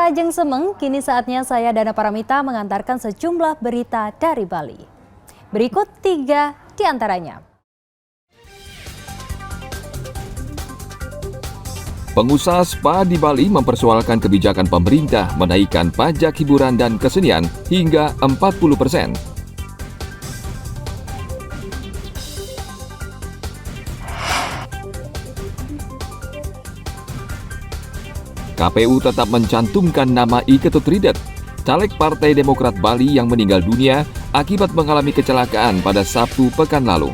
Pemirsa Ajeng Semeng, kini saatnya saya Dana Paramita mengantarkan sejumlah berita dari Bali. Berikut 3 di antaranya. Pengusaha spa di Bali mempersoalkan kebijakan pemerintah menaikkan pajak hiburan dan kesenian hingga 40%. KPU tetap mencantumkan nama Iketut Ridet, caleg Partai Demokrat Bali yang meninggal dunia akibat mengalami kecelakaan pada Sabtu pekan lalu.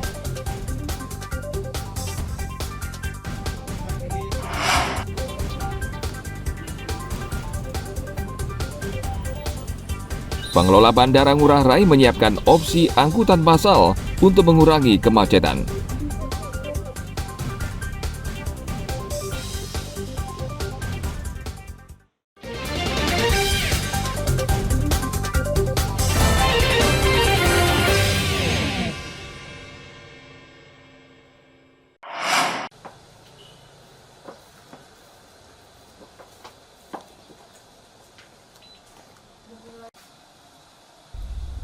Pengelola Bandara Ngurah Rai menyiapkan opsi angkutan massal untuk mengurangi kemacetan.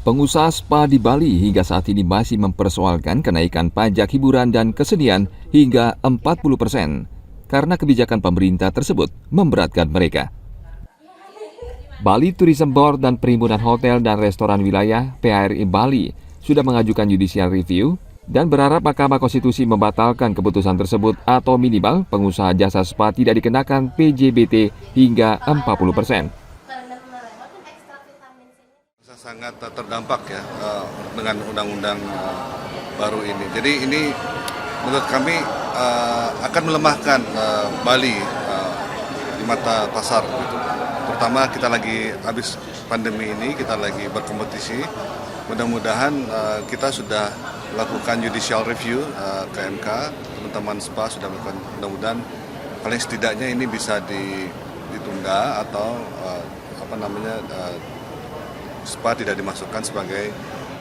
Pengusaha spa di Bali hingga saat ini masih mempersoalkan kenaikan pajak hiburan dan kesenian hingga 40% karena kebijakan pemerintah tersebut memberatkan mereka. Bali Tourism Board dan Perhimpunan Hotel dan Restoran Wilayah PHRI Bali sudah mengajukan judicial review dan berharap Mahkamah Konstitusi membatalkan keputusan tersebut atau minimal pengusaha jasa spa tidak dikenakan PJBT hingga 40%. Sangat terdampak ya dengan undang-undang baru ini. Jadi ini menurut kami akan melemahkan Bali di mata pasar gitu. Terutama kita lagi habis pandemi ini, kita lagi berkompetisi. Mudah-mudahan kita sudah melakukan judicial review ke MK, teman-teman spa sudah melakukan, mudah-mudahan paling setidaknya ini bisa ditunda atau spa tidak dimasukkan sebagai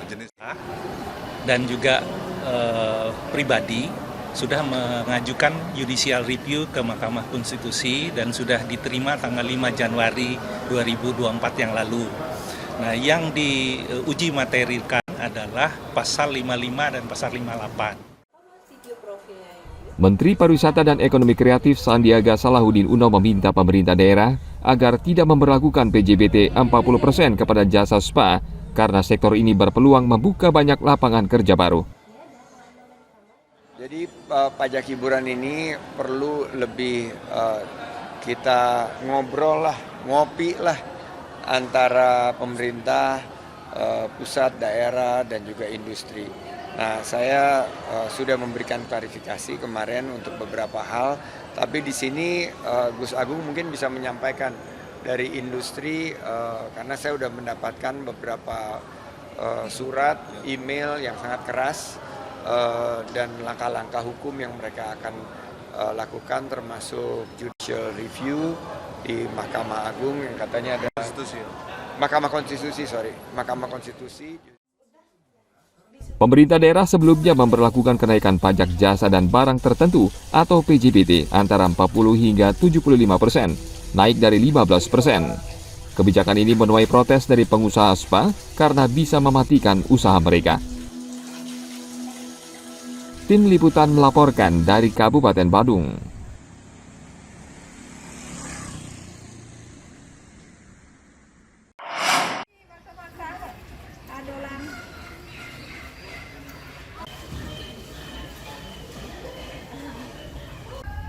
jenis. Dan juga pribadi sudah mengajukan judicial review ke Mahkamah Konstitusi dan sudah diterima tanggal 5 Januari 2024 yang lalu. Nah, yang diuji materikan adalah pasal 55 dan pasal 58. Menteri Pariwisata dan Ekonomi Kreatif Sandiaga Salahuddin Uno meminta pemerintah daerah agar tidak memberlakukan PJBT 40% kepada jasa spa karena sektor ini berpeluang membuka banyak lapangan kerja baru. Jadi pajak hiburan ini perlu lebih kita ngobrol lah, ngopi lah antara pemerintah, pusat, daerah, dan juga industri. Nah, saya sudah memberikan klarifikasi kemarin untuk beberapa hal, tapi di sini Gus Agung mungkin bisa menyampaikan dari industri karena saya sudah mendapatkan beberapa surat, email yang sangat keras dan langkah-langkah hukum yang mereka akan lakukan termasuk judicial review di Mahkamah Agung yang katanya ada Mahkamah Konstitusi. Pemerintah daerah sebelumnya memberlakukan kenaikan pajak jasa dan barang tertentu atau PJBT antara 40 hingga 75%, naik dari 15%. Kebijakan ini menuai protes dari pengusaha spa karena bisa mematikan usaha mereka. Tim Liputan melaporkan dari Kabupaten Badung.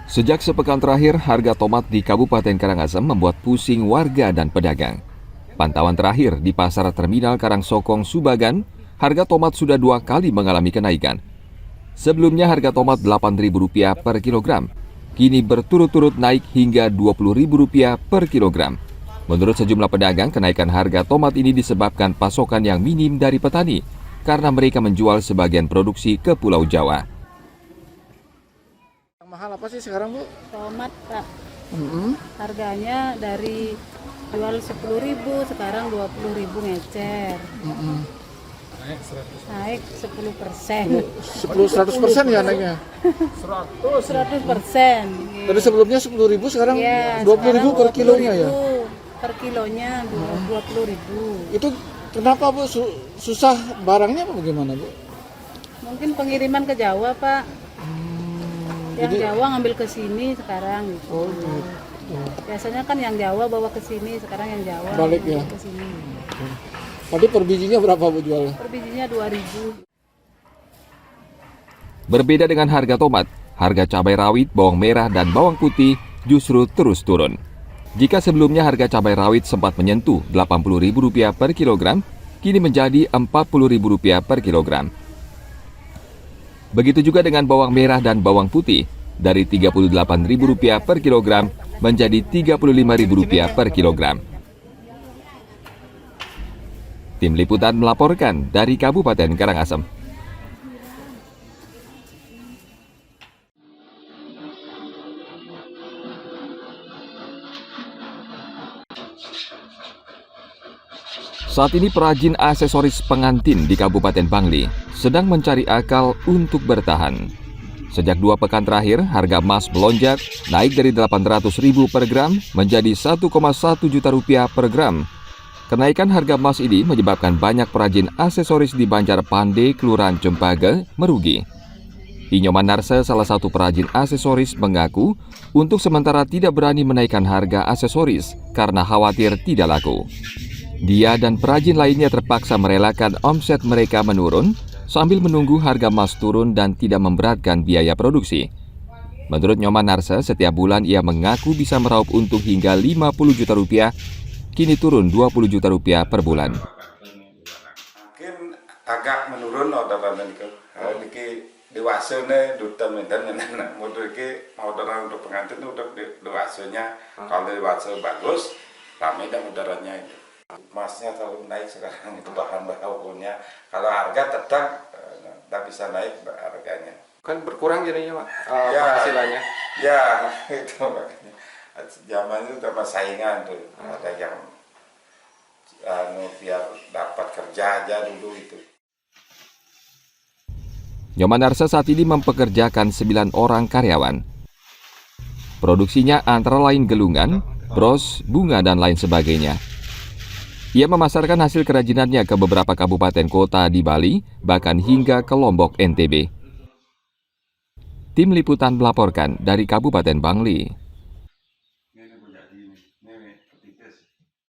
Sejak sepekan terakhir, harga tomat di Kabupaten Karangasem membuat pusing warga dan pedagang. Pantauan terakhir di Pasar Terminal Karangsokong, Subagan, harga tomat sudah 2 kali mengalami kenaikan. Sebelumnya harga tomat Rp8.000 per kilogram, kini berturut-turut naik hingga Rp20.000 per kilogram. Menurut sejumlah pedagang, kenaikan harga tomat ini disebabkan pasokan yang minim dari petani, karena mereka menjual sebagian produksi ke Pulau Jawa. Mahal apa sih sekarang, Bu? Tomat, Pak. Harganya dari jual 10.000, sekarang 20.000 ngecer. Naik 10%. 100% ya naiknya? 100%. Dari sebelumnya 10.000, sekarang ya, 20.000 per kilonya ya? per kilonya 20.000. Itu kenapa Bu susah barangnya apa bagaimana Bu? Mungkin pengiriman ke Jawa Pak. Yang jadi- Jawa ngambil ke sini sekarang gitu. Oh gitu. Biasanya kan yang Jawa bawa ke sini, sekarang yang Jawa Balik ngambil ya? ke sini. Tadi per bijinya berapa Bu jualnya? Per bijinya 2.000. Berbeda dengan harga tomat, harga cabai rawit, bawang merah, dan bawang putih justru terus turun. Jika sebelumnya harga cabai rawit sempat menyentuh Rp80.000 per kilogram, kini menjadi Rp40.000 per kilogram. Begitu juga dengan bawang merah dan bawang putih, dari Rp38.000 per kilogram menjadi Rp35.000 per kilogram. Tim Liputan melaporkan dari Kabupaten Karangasem. Saat ini perajin aksesoris pengantin di Kabupaten Bangli sedang mencari akal untuk bertahan. Sejak 2 pekan terakhir, harga emas melonjak, naik dari Rp800.000 per gram menjadi Rp1,1 juta per gram. Kenaikan harga emas ini menyebabkan banyak perajin aksesoris di Banjar Pande, Kelurahan Cempaka, merugi. Inyoman Narse, salah satu perajin aksesoris, mengaku untuk sementara tidak berani menaikkan harga aksesoris karena khawatir tidak laku. Dia dan perajin lainnya terpaksa merelakan omset mereka menurun sambil menunggu harga emas turun dan tidak memberatkan biaya produksi. Menurut Nyoman Narse, setiap bulan ia mengaku bisa meraup untung hingga Rp50 juta, kini turun Rp20 juta per bulan. Mungkin agak menurun orderan niki dewasa nih duta medan model ke orderan untuk pengantin udah dewasanya. Kalau dewasa bagus, ramai dan orderannya itu. Emasnya terlalu naik sekarang itu bahan bakunya. Kalau harga tetap tidak bisa naik harganya. Kan berkurang jadinya Pak, Ya, penghasilannya. Ya, itu makanya. Zaman itu udah saingan tuh. Ada yang biar dapat kerja aja dulu itu. Nyoman Narse saat ini mempekerjakan 9 orang karyawan. Produksinya antara lain gelungan, bros, bunga, dan lain sebagainya. Ia memasarkan hasil kerajinannya ke beberapa kabupaten kota di Bali, bahkan hingga ke Lombok, NTB. Tim Liputan melaporkan dari Kabupaten Bangli.